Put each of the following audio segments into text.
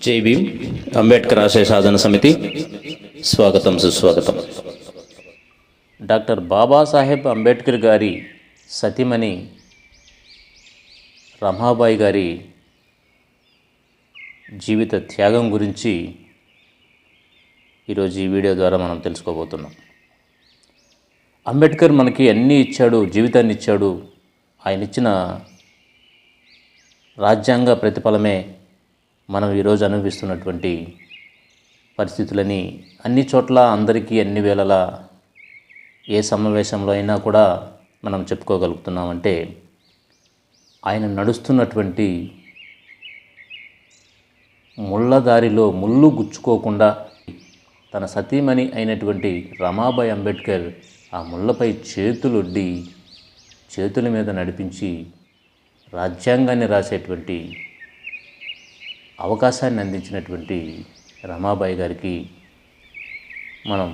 జై భీమ్. అంబేద్కర్ ఆశయ సాధన సమితి స్వాగతం, సుస్వాగతం. డాక్టర్ బాబాసాహెబ్ అంబేద్కర్ గారి సతీమణి రమాబాయి గారి జీవిత త్యాగం గురించి ఈరోజు ఈ వీడియో ద్వారా మనం తెలుసుకోబోతున్నాం. అంబేద్కర్ మనకి అన్నీ ఇచ్చాడు, జీవితాన్ని ఇచ్చాడు. ఆయన ఇచ్చిన రాజ్యాంగ ప్రతిఫలమే మనం ఈరోజు అనుభవిస్తున్నటువంటి పరిస్థితులని అన్ని చోట్ల అందరికీ అన్ని వేళలా ఏ సమావేశంలో అయినా కూడా మనం చెప్పుకోగలుగుతున్నామంటే ఆయన నడుస్తున్నటువంటి ముళ్ళదారిలో ముళ్ళు గుచ్చుకోకుండా తన సతీమణి అయినటువంటి రమాబాయి అంబేద్కర్ ఆ ముళ్ళపై చేతులొడ్డి చేతుల మీద నడిపించి రాజ్యాంగాన్ని రాసేటువంటి అవకాశాన్ని అందించినటువంటి రమాబాయి గారికి మనం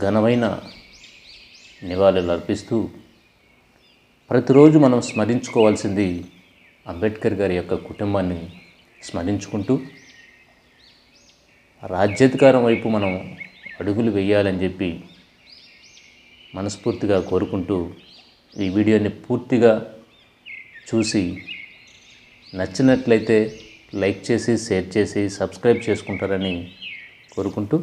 ఘనమైన నివాళులు అర్పిస్తూ ప్రతిరోజు మనం స్మరించుకోవాల్సింది అంబేద్కర్ గారి యొక్క కుటుంబాన్ని స్మరించుకుంటూ రాజ్యాధికారం వైపు మనం అడుగులు వేయాలని చెప్పి మనస్ఫూర్తిగా కోరుకుంటూ ఈ వీడియోని పూర్తిగా చూసి నచ్చినట్లయితే లైక్ చేసి, షేర్ చేసి, సబ్స్క్రైబ్ చేసుకుంటారని కోరుకుంటూ,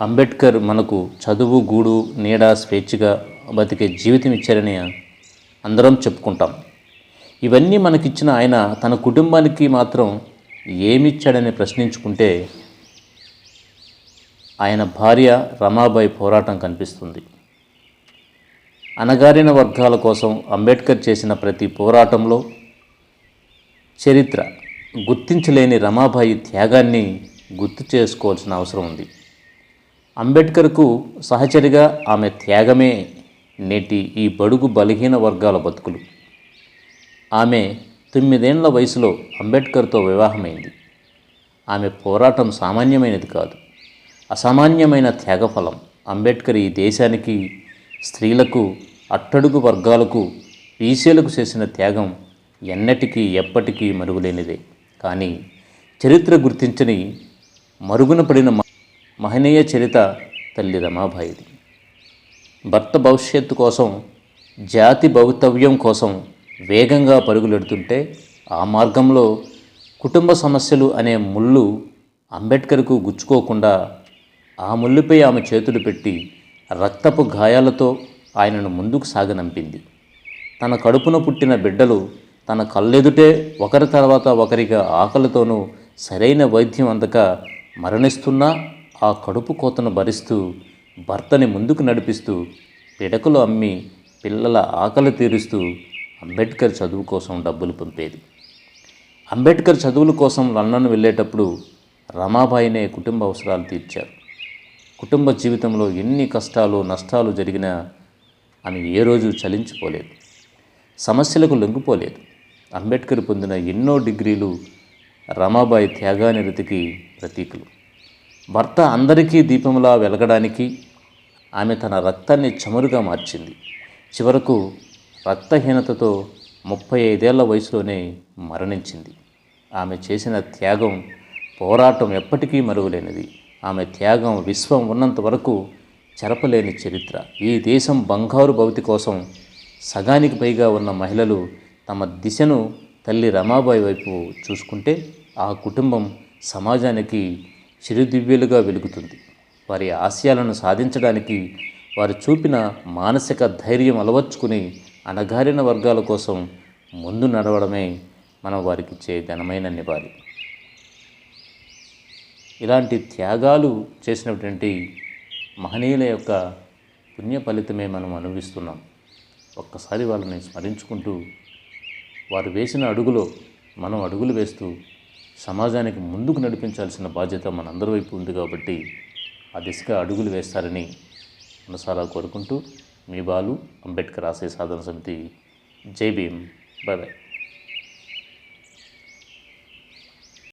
అంబేద్కర్ మనకు చదువు, గూడు, నీడ, స్వేచ్ఛగా బతికే జీవితం ఇచ్చారని అందరం చెప్పుకుంటాం. ఇవన్నీ మనకిచ్చిన ఆయన తన కుటుంబానికి మాత్రం ఏమిచ్చాడని ప్రశ్నించుకుంటే ఆయన భార్య రమాబాయి పోరాటం కనిపిస్తుంది. అణగారిన వర్గాల కోసం అంబేద్కర్ చేసిన ప్రతి పోరాటంలో చరిత్ర గుర్తించలేని రమాబాయి త్యాగాన్ని గుర్తు చేసుకోవాల్సిన అవసరం ఉంది. అంబేద్కర్కు సహచరిగా ఆమె త్యాగమే నేటి ఈ బడుగు బలహీన వర్గాల బతుకులు. ఆమె 9 ఏళ్ల వయసులో అంబేద్కర్తో వివాహమైంది. ఆమె పోరాటం సామాన్యమైనది కాదు, అసామాన్యమైన త్యాగఫలం. అంబేద్కర్ ఈ దేశానికి, స్త్రీలకు, అట్టడుగు వర్గాలకు, బీసీలకు చేసిన త్యాగం ఎన్నటికీ ఎప్పటికీ మరుగులేనిదే. కానీ చరిత్ర గుర్తించని మరుగున పడిన మహనీయ చరిత తల్లి రమాబాయిది. భర్త భవిష్యత్తు కోసం, జాతి భవితవ్యం కోసం వేగంగా పరుగులెడుతుంటే ఆ మార్గంలో కుటుంబ సమస్యలు అనే ముళ్ళు అంబేద్కర్కు గుచ్చుకోకుండా ఆ ముళ్ళుపై ఆమె చేతులు పెట్టి రక్తపు గాయాలతో ఆయనను ముందుకు సాగనంపింది. తన కడుపున పుట్టిన బిడ్డలు తన కళ్ళెదుటే ఒకరి తర్వాత ఒకరిగా ఆకలితోనూ సరైన వైద్యం అందక మరణిస్తున్నా ఆ కడుపు కోతను భరిస్తూ భర్తని ముందుకు నడిపిస్తూ పిడకలు అమ్మి పిల్లల ఆకలి తీరుస్తూ అంబేద్కర్ చదువు కోసం డబ్బులు పంపేది. అంబేద్కర్ చదువుల కోసం లండన్ వెళ్ళేటప్పుడు రమాబాయినే కుటుంబ అవసరాలు తీర్చారు. కుటుంబ జీవితంలో ఎన్ని కష్టాలు, నష్టాలు జరిగినా ఆమె ఏ రోజు చలించిపోలేదు, సమస్యలకు లొంగిపోలేదు. అంబేద్కర్ పొందిన ఎన్నో డిగ్రీలు రమాబాయి త్యాగానిరతికి ప్రతీకలు. భర్త అందరికీ దీపంలా వెలగడానికి ఆమె తన రక్తాన్ని చమురుగా మార్చింది. చివరకు రక్తహీనతతో 35 ఏళ్ల వయసులోనే మరణించింది. ఆమె చేసిన త్యాగం, పోరాటం ఎప్పటికీ మరువలేనిది. ఆమె త్యాగం విశ్వం ఉన్నంత వరకు చెరపలేని చరిత్ర. ఈ దేశం బంగారు భవితి కోసం సగానికి పైగా ఉన్న మహిళలు తమ దిశను తల్లి రమాబాయి వైపు చూసుకుంటే ఆ కుటుంబం సమాజానికి చిరుదివ్యలుగా వెలుగుతుంది. వారి ఆశయాలను సాధించడానికి వారు చూపిన మానసిక ధైర్యం అలవర్చుకుని అణగారిన వర్గాల కోసం ముందు నడవడమే మనం వారికి ఇచ్చే ఘనమైన నివాళి. ఇలాంటి త్యాగాలు చేసినటువంటి మహనీయుల యొక్క పుణ్య ఫలితమే మనం అనుభవిస్తున్నాం. ఒక్కసారి వాళ్ళని స్మరించుకుంటూ వారు వేసిన అడుగులో మనం అడుగులు వేస్తూ సమాజానికి ముందుకు నడిపించాల్సిన బాధ్యత మనందరి వైపు ఉంది. కాబట్టి ఆ దిశగా అడుగులు వేస్తారని మనసారా కోరుకుంటూ, మీ బాలు, అంబేద్కర్ ఆశయ సాధన సమితి. జై భీమ్. Bye bye.